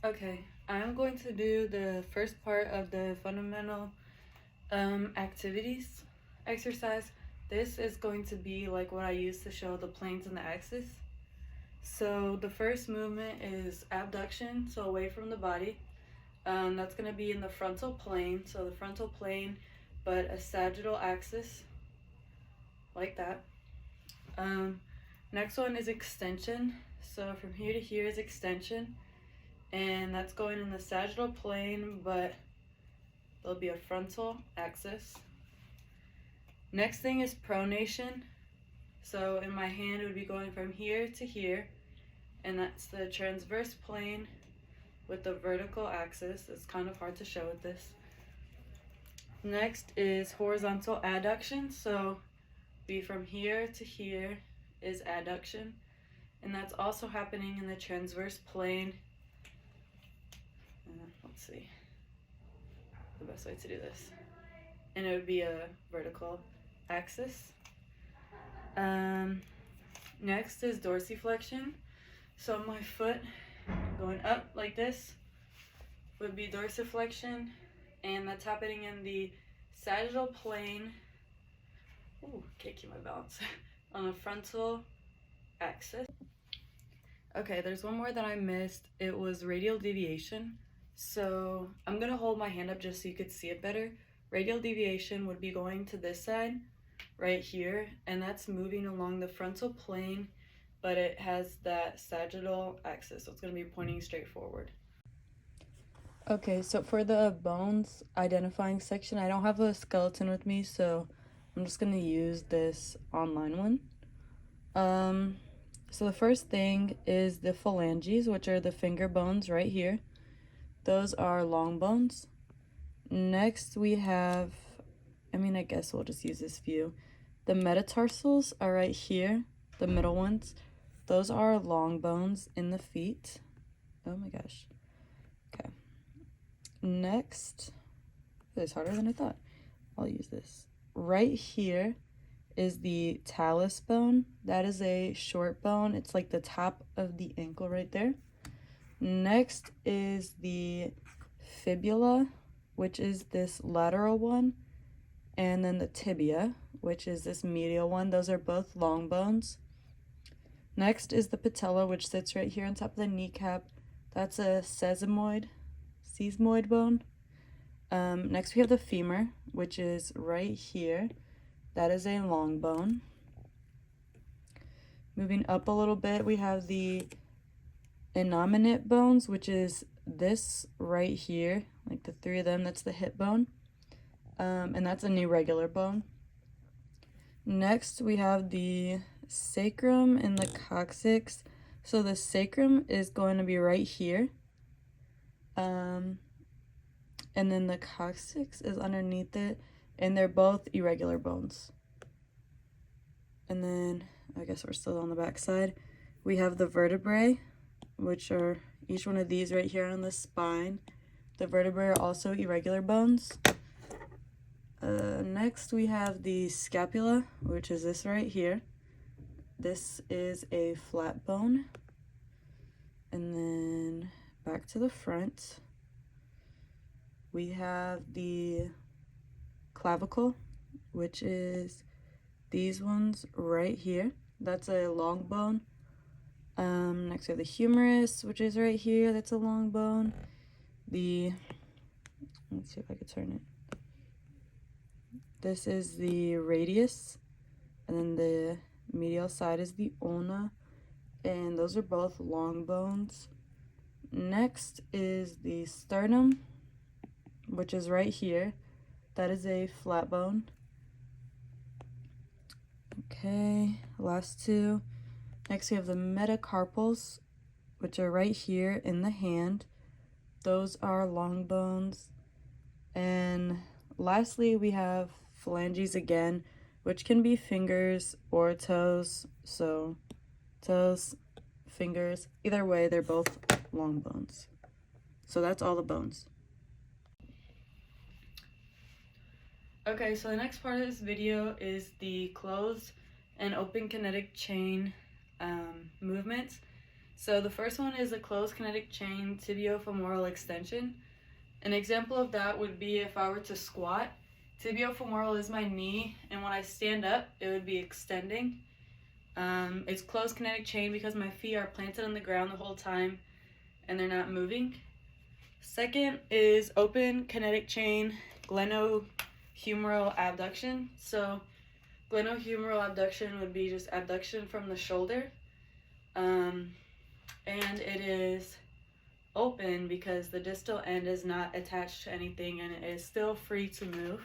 Okay, I'm going to do the first part of the fundamental activities exercise. This is going to be like what I use to show the planes and the axis. So the first movement is abduction, so away from the body. That's going to be in the frontal plane, so the frontal plane, but a sagittal axis, like that. Um, Next one is extension. So from here to here is extension, and that's going in the sagittal plane, but there'll be a frontal axis. Next thing is pronation. So in my hand, it would be going from here to here, and that's the transverse plane with the vertical axis. It's kind of hard to show with this. Next is horizontal adduction. So be from here to here is adduction, and that's also happening in the transverse plane. Let's see the best way to do this, and it would be a vertical axis. Next is dorsiflexion. So my foot going up like this would be dorsiflexion, and that's happening in the sagittal plane. Ooh, can't keep my balance. On the frontal axis. Okay, there's one more that I missed. It was radial deviation. So I'm gonna hold my hand up just so you could see it better. Radial deviation would be going to this side right here, and that's moving along the frontal plane, but it has that sagittal axis, so it's going to be pointing straight forward. Okay, so for the bones identifying section, I don't have a skeleton with me, so I'm just going to use this online one. So the first thing is the phalanges, which are the finger bones right here. Those are long bones. Next we have, I guess we'll just use this view. The metatarsals are right here, the middle ones. Those are long bones in the feet. Oh my gosh. Okay. Next, it's harder than I thought. I'll use this. Right here is the talus bone. That is a short bone. It's like the top of the ankle right there. Next is the fibula, which is this lateral one. And then the tibia, which is this medial one. Those are both long bones. Next is the patella, which sits right here on top of the kneecap. That's a sesamoid bone. Next we have the femur, which is right here. That is a long bone. Moving up a little bit, we have the innominate bones, which is this right here, like the three of them. That's the hip bone. And that's an irregular bone. Next, we have the sacrum and the coccyx. So the sacrum is going to be right here. And then the coccyx is underneath it, and they're both irregular bones. And then, I guess we're still on the back side. We have the vertebrae, which are each one of these right here on the spine. The vertebrae are also irregular bones. Next we have the scapula, which is this right here. This is a flat bone. And then back to the front, we have the clavicle, which is these ones right here. That's a long bone. Next we have the humerus, which is right here. That's a long bone. Let's see if I can turn it. This is the radius, and then the medial side is the ulna, and those are both long bones. Next is the sternum, which is right here. That is a flat bone. Okay, last two. Next we have the metacarpals, which are right here in the hand. Those are long bones. And lastly, we have phalanges again, which can be fingers or toes. So toes, fingers, either way, they're both long bones. So that's all the bones. Okay, so the next part of this video is the closed and open kinetic chain movements. So the first one is a closed kinetic chain tibiofemoral extension. An example of that would be if I were to squat. Tibiofemoral is my knee, and when I stand up, it would be extending. It's closed kinetic chain because my feet are planted on the ground the whole time and they're not moving. Second is open kinetic chain glenohumeral abduction. So glenohumeral abduction would be just abduction from the shoulder. And it is open because the distal end is not attached to anything and it is still free to move.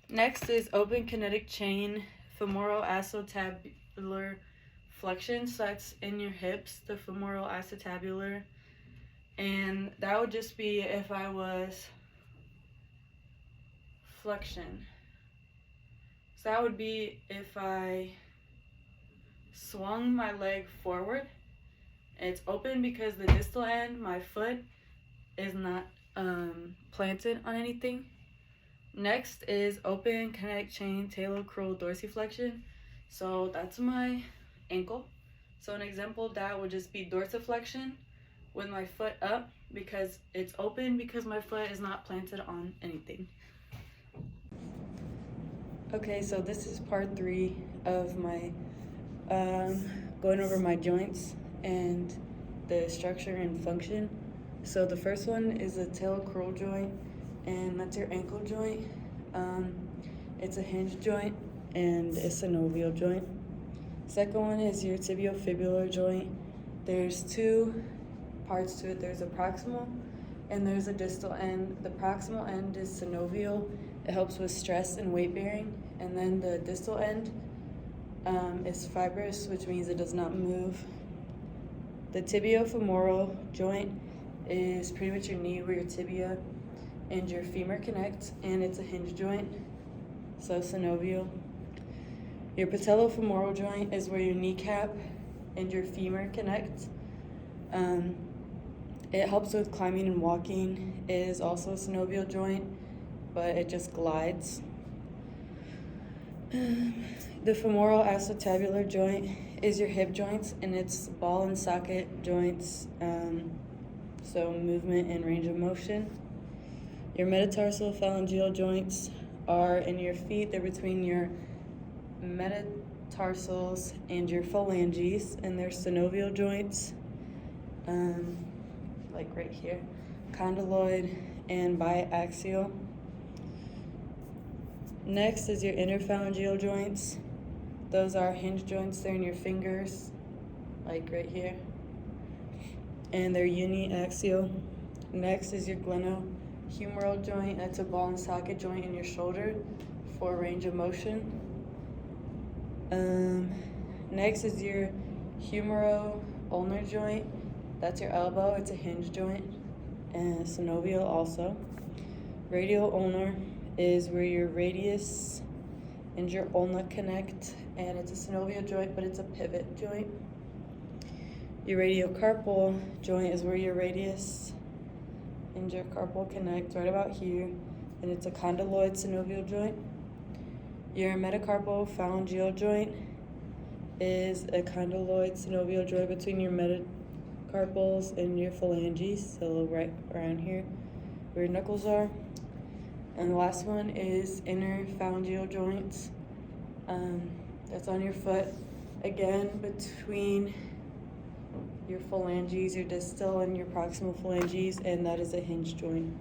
Next is open kinetic chain femoral acetabular flexion. So that's in your hips, the femoral acetabular. And that would just be if I was flexion. So that would be if I swung my leg forward. It's open because the distal end, my foot, is not planted on anything. Next is open kinetic chain talocrural dorsiflexion. So that's my ankle. So an example of that would just be dorsiflexion with my foot up because it's open because my foot is not planted on anything. Okay, so this is part 3 of my going over my joints and the structure and function. So the first one is a talocrural joint, and that's your ankle joint. It's a hinge joint and a synovial joint. Second one is your tibiofibular joint. There's 2 parts to it. There's a proximal and there's a distal end. The proximal end is synovial. It helps with stress and weight bearing. And then the distal end is fibrous, which means it does not move. The tibiofemoral joint is pretty much your knee where your tibia and your femur connect, and it's a hinge joint, so synovial. Your patellofemoral joint is where your kneecap and your femur connect. It helps with climbing and walking. It is also a synovial joint, but it just glides. The femoral acetabular joint is your hip joints, and it's ball and socket joints, so movement and range of motion. Your metatarsal phalangeal joints are in your feet. They're between your metatarsals and your phalanges, and they're synovial joints, like right here, condyloid and biaxial. Next is your interphalangeal joints. Those are hinge joints. They're in your fingers, like right here, and they're uniaxial. Next is your glenohumeral joint. That's a ball and socket joint in your shoulder for range of motion. Next is your humero-ulnar joint. That's your elbow. It's a hinge joint and synovial also. Radial ulnar is where your radius and your ulna connect, and it's a synovial joint, but it's a pivot joint. Your radiocarpal joint is where your radius and your carpal connect, right about here, and it's a condyloid synovial joint. Your metacarpal phalangeal joint is a condyloid synovial joint between your metacarpals and your phalanges, so right around here where your knuckles are. And the last one is interphalangeal joints. That's on your foot, again, between your phalanges, your distal and your proximal phalanges, and that is a hinge joint.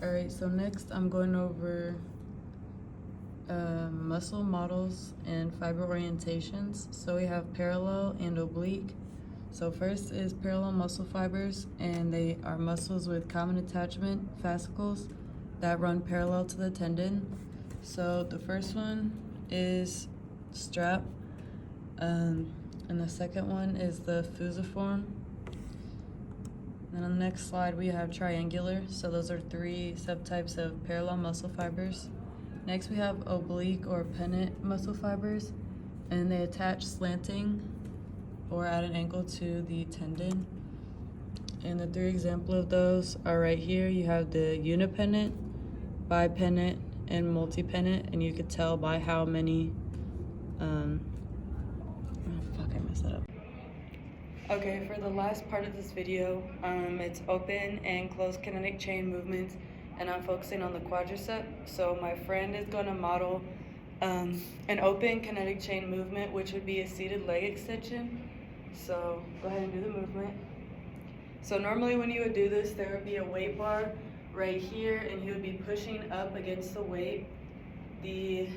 All right, so next I'm going over muscle models and fiber orientations. So we have parallel and oblique. So first is parallel muscle fibers, and they are muscles with common attachment fascicles that run parallel to the tendon. So the first one is strap, and the second one is the fusiform. Then on the next slide we have triangular. So those are 3 subtypes of parallel muscle fibers. Next we have oblique or pennant muscle fibers, and they attach slanting or at an angle to the tendon. And the 3 examples of those are right here. You have the unipennant, bipennant, and multipennant, and you could tell by how many I messed that up. Okay, for the last part of this video, it's open and closed kinetic chain movements, and I'm focusing on the quadricep. So my friend is going to model an open kinetic chain movement, which would be a seated leg extension. So go ahead and do the movement. So normally when you would do this, there would be a weight bar right here, and you would be pushing up against the weight. The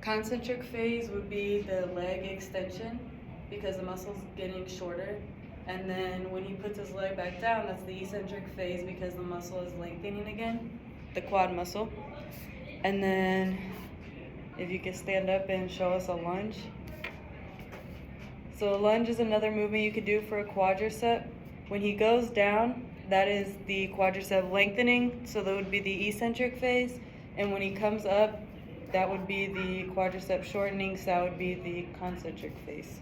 concentric phase would be the leg extension, because the muscle's getting shorter. And then when he puts his leg back down, that's the eccentric phase, because the muscle is lengthening again, the quad muscle. And then if you could stand up and show us a lunge. So a lunge is another movement you could do for a quadricep. When he goes down, that is the quadricep lengthening, so that would be the eccentric phase. And when he comes up, that would be the quadricep shortening, so that would be the concentric phase.